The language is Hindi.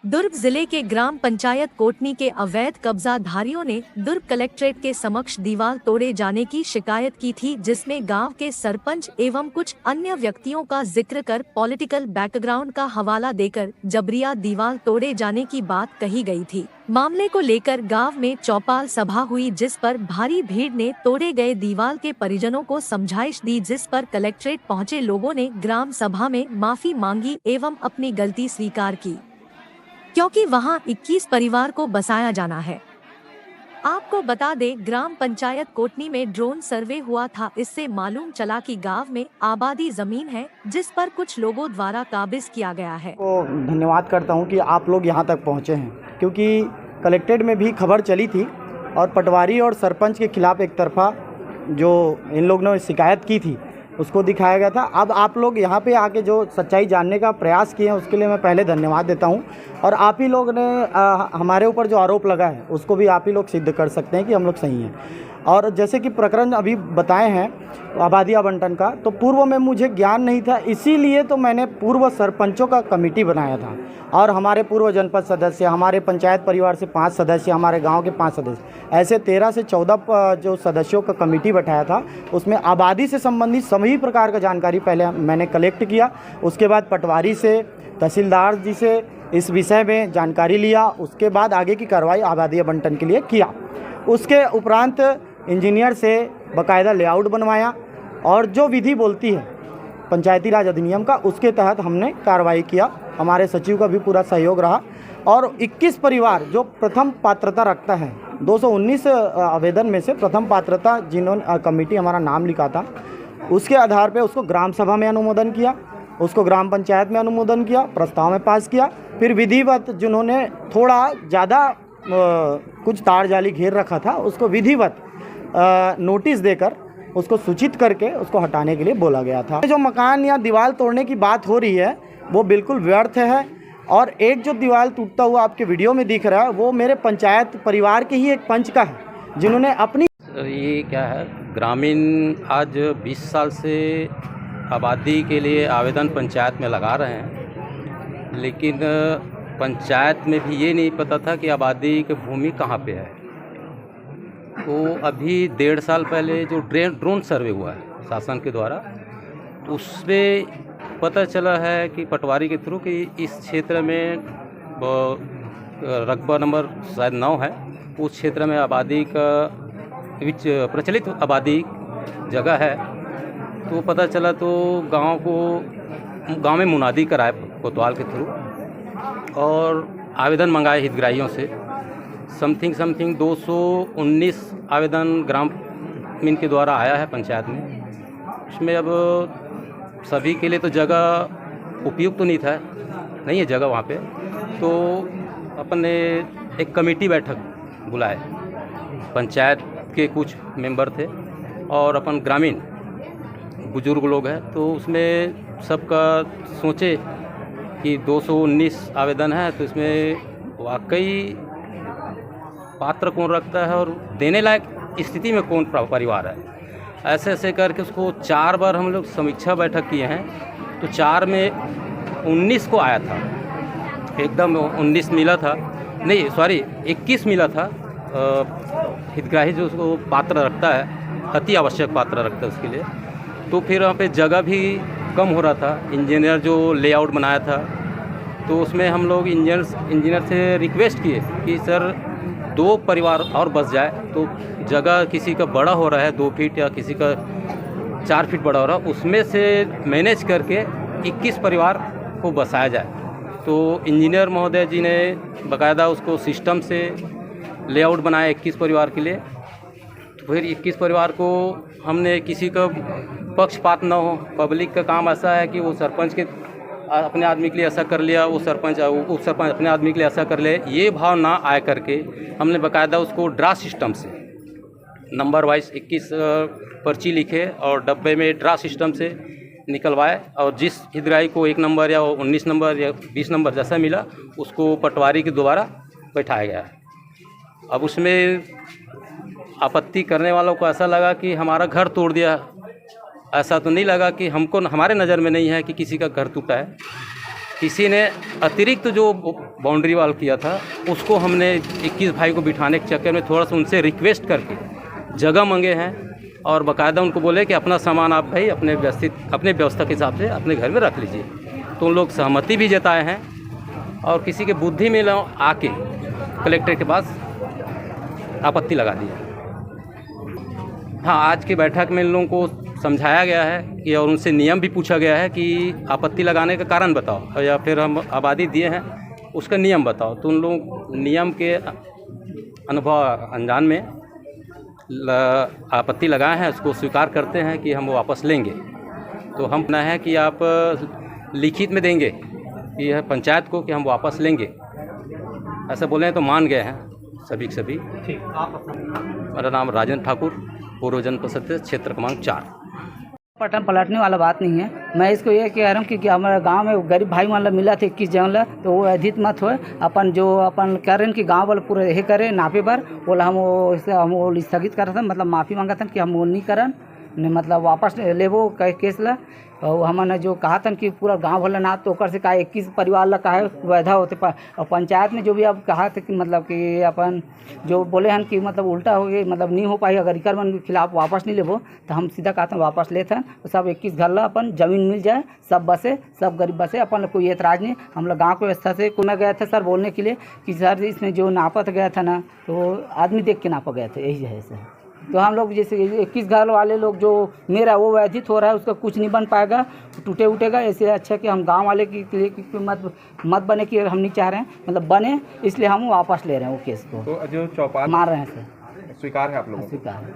दुर्ग जिले के ग्राम पंचायत कोटनी के अवैध कब्जाधारियों ने दुर्ग कलेक्ट्रेट के समक्ष दीवार तोड़े जाने की शिकायत की थी, जिसमें गांव के सरपंच एवं कुछ अन्य व्यक्तियों का जिक्र कर पॉलिटिकल बैकग्राउंड का हवाला देकर जबरिया दीवार तोड़े जाने की बात कही गई थी। मामले को लेकर गांव में चौपाल सभा हुई, जिस पर भारी भीड़ ने तोड़े गए दीवार के परिजनों को समझाइश दी, जिस पर कलेक्ट्रेट पहुंचे लोगों ने ग्राम सभा में माफी मांगी एवं अपनी गलती स्वीकार की, क्योंकि वहां 21 परिवार को बसाया जाना है। आपको बता दें, ग्राम पंचायत कोटनी में ड्रोन सर्वे हुआ था। इससे मालूम चला कि गांव में आबादी जमीन है, जिस पर कुछ लोगों द्वारा काबिज किया गया है। तो धन्यवाद करता हूं कि आप लोग यहां तक पहुंचे हैं, क्योंकि कलेक्ट्रेट में भी खबर चली थी और पटवारी और सरपंच के खिलाफ एक तरफा जो इन लोगों ने शिकायत की थी उसको दिखाया गया था। अब आप लोग यहाँ पे आके जो सच्चाई जानने का प्रयास किए हैं उसके लिए मैं पहले धन्यवाद देता हूँ। और आप ही लोग ने हमारे ऊपर जो आरोप लगा है उसको भी आप ही लोग सिद्ध कर सकते हैं कि हम लोग सही हैं। और जैसे कि प्रकरण अभी बताए हैं आबादी आवंटन का, तो पूर्व में मुझे ज्ञान नहीं था, इसीलिए तो मैंने पूर्व सरपंचों का कमेटी बनाया था और हमारे पूर्व जनपद सदस्य, हमारे पंचायत परिवार से 5 सदस्य, हमारे गांव के 5 सदस्य, ऐसे 13 से 14 जो सदस्यों का कमेटी बैठाया था। उसमें आबादी से संबंधित सभी प्रकार का जानकारी पहले मैंने कलेक्ट किया। उसके बाद पटवारी से, तहसीलदार जी से इस विषय में जानकारी लिया। उसके बाद आगे की कार्रवाई आबादी आवंटन के लिए किया। उसके उपरांत इंजीनियर से बाकायदा लेआउट बनवाया और जो विधि बोलती है पंचायती राज अधिनियम का, उसके तहत हमने कार्रवाई किया। हमारे सचिव का भी पूरा सहयोग रहा और 21 परिवार जो प्रथम पात्रता रखता है, 219 आवेदन में से प्रथम पात्रता जिन्होंने कमेटी हमारा नाम लिखा था, उसके आधार पे उसको ग्राम सभा में अनुमोदन किया, उसको ग्राम पंचायत में अनुमोदन किया, प्रस्ताव में पास किया। फिर विधिवत जिन्होंने थोड़ा ज़्यादा कुछ तार जाली घेर रखा था उसको विधिवत नोटिस देकर उसको सूचित करके उसको हटाने के लिए बोला गया था। जो मकान या दीवार तोड़ने की बात हो रही है वो बिल्कुल व्यर्थ है। और एक जो दीवार टूटता हुआ आपके वीडियो में दिख रहा है वो मेरे पंचायत परिवार के ही एक पंच का है, जिन्होंने अपनी ये क्या है, ग्रामीण आज 20 साल से आबादी के लिए आवेदन पंचायत में लगा रहे हैं, लेकिन पंचायत में भी ये नहीं पता था कि आबादी की भूमि कहाँ पे है। तो अभी 1.5 साल पहले जो ड्रोन सर्वे हुआ है शासन के द्वारा, उसमें पता चला है कि पटवारी के थ्रू कि इस क्षेत्र में रकबा नंबर शायद 9 है, उस क्षेत्र में आबादी का प्रचलित आबादी जगह है। तो पता चला तो गांव में मुनादी कराए कोतवाल के थ्रू और आवेदन मंगाए हितग्राहियों से। समथिंग 219 आवेदन ग्रामीण के द्वारा आया है पंचायत में। इसमें अब सभी के लिए तो जगह उपयुक्त तो नहीं है जगह वहाँ पे। तो अपन ने एक कमेटी बैठक बुलाए, पंचायत के कुछ मेंबर थे और अपन ग्रामीण बुजुर्ग लोग हैं। तो उसमें सबका सोचे कि 219 आवेदन है तो इसमें वाकई पात्र कौन रखता है और देने लायक स्थिति में कौन परिवार है। ऐसे करके उसको 4 बार हम लोग समीक्षा बैठक किए हैं। तो 4 में 19 को आया था, एकदम 19 मिला था, नहीं सॉरी 21 मिला था। हितग्राही जो उसको पात्र रखता है, अति आवश्यक पात्र रखता है उसके लिए। तो फिर वहाँ पे जगह भी कम हो रहा था। इंजीनियर जो लेआउट बनाया था तो उसमें हम लोग इंजीनियर से रिक्वेस्ट किए कि सर 2 परिवार और बस जाए। तो जगह किसी का बड़ा हो रहा है 2 फीट या किसी का 4 फीट बड़ा हो रहा है, उसमें से मैनेज करके 21 परिवार को बसाया जाए। तो इंजीनियर महोदय जी ने बाकायदा उसको सिस्टम से लेआउट बनाया 21 परिवार के लिए। तो फिर 21 परिवार को हमने किसी का पक्षपात न हो, पब्लिक का काम ऐसा है कि वो सरपंच के अपने आदमी के लिए ऐसा कर लिया, वो सरपंच उप सरपंच अपने आदमी के लिए ऐसा कर ले, ये भाव ना आए करके हमने बाकायदा उसको ड्रा सिस्टम से नंबर वाइज 21 पर्ची लिखे और डब्बे में ड्रा सिस्टम से निकलवाए। और जिस हितग्राही को 1 नंबर या 19 नंबर या 20 नंबर जैसा मिला उसको पटवारी के द्वारा बैठाया गया। अब उसमें आपत्ति करने वालों को ऐसा लगा कि हमारा घर तोड़ दिया, ऐसा तो नहीं लगा कि हमको हमारे नज़र में नहीं है कि किसी का घर टूटा है। किसी ने अतिरिक्त जो बाउंड्री वाल किया था उसको हमने 21 भाई को बिठाने के चक्कर में थोड़ा सा उनसे रिक्वेस्ट करके जगह मांगे हैं और बाकायदा उनको बोले कि अपना सामान आप भाई अपने व्यवस्था के हिसाब से अपने घर में रख लीजिए। तो उन लोग सहमति भी जताए हैं और किसी के बुद्धि में आके कलेक्टर के पास आपत्ति लगा दी है। हाँ, आज की बैठक में इन लोगों को समझाया गया है कि और उनसे नियम भी पूछा गया है कि आपत्ति लगाने का कारण बताओ या फिर हम आबादी दिए हैं उसका नियम बताओ। तो उन लोग नियम के अनुभव अनजान में आपत्ति लगाए हैं, उसको स्वीकार करते हैं कि हम वापस लेंगे। तो हम ना है कि आप लिखित में देंगे कि यह पंचायत को कि हम वापस लेंगे, ऐसा बोले हैं तो मान गए हैं सभी के सभी। मेरा नाम राजेंद्र ठाकुर, पूर्व जनपद सदस्य क्षेत्र क्रमांक 4। पटन पलटने वाला बात नहीं है। मैं इसको ये कह रहा हूँ कि हमारे गांव में गरीब भाई मान ला मिला थे 21 जन ला, तो वो अधित मत हो अपन जो अपन कह रहे हैं कि गांव वाले पूरे यही करे नापे पर बोला हम वो स्थगित कर रहे थे, मतलब माफ़ी मांगा था कि हम वो नहीं करन मतलब वापस ले वो केस ला। और हमने जो कहा था कि पूरा गांव वाला ना तो ओकर से कहा 21 परिवार ला कहा वैधा होते और पंचायत में जो भी अब कहा था कि मतलब कि अपन जो बोले हैं कि मतलब उल्टा हो गया, मतलब नहीं हो पाई अगर रिकरमन के खिलाफ वापस नहीं लेबो तो हम सीधा कहते हैं वापस लेते हैं। तो सब 21 घर ला अपन जमीन मिल जाए, सब बसे, सब गरीब बसे, अपन कोई एतराज़ नहीं। हम लोग गाँव की व्यवस्था से मैं गए थे सर बोलने के लिए कि सर इसमें जो नापत गया था ना तो आदमी देख के नापा गया था, यही है सर। तो हम लोग जैसे 21 घर वाले लोग जो मेरा वो व्यथित हो रहा है उसका कुछ नहीं बन पाएगा, टूटे उठेगा। ऐसे अच्छा कि हम गांव वाले के लिए मत बने कि हम नहीं चाह रहे हैं, मतलब बने, इसलिए हम वापस ले रहे हैं वो केस को। तो जो चौपाल मार रहे हैं सर, स्वीकार है आप लोगों को? स्वीकार है।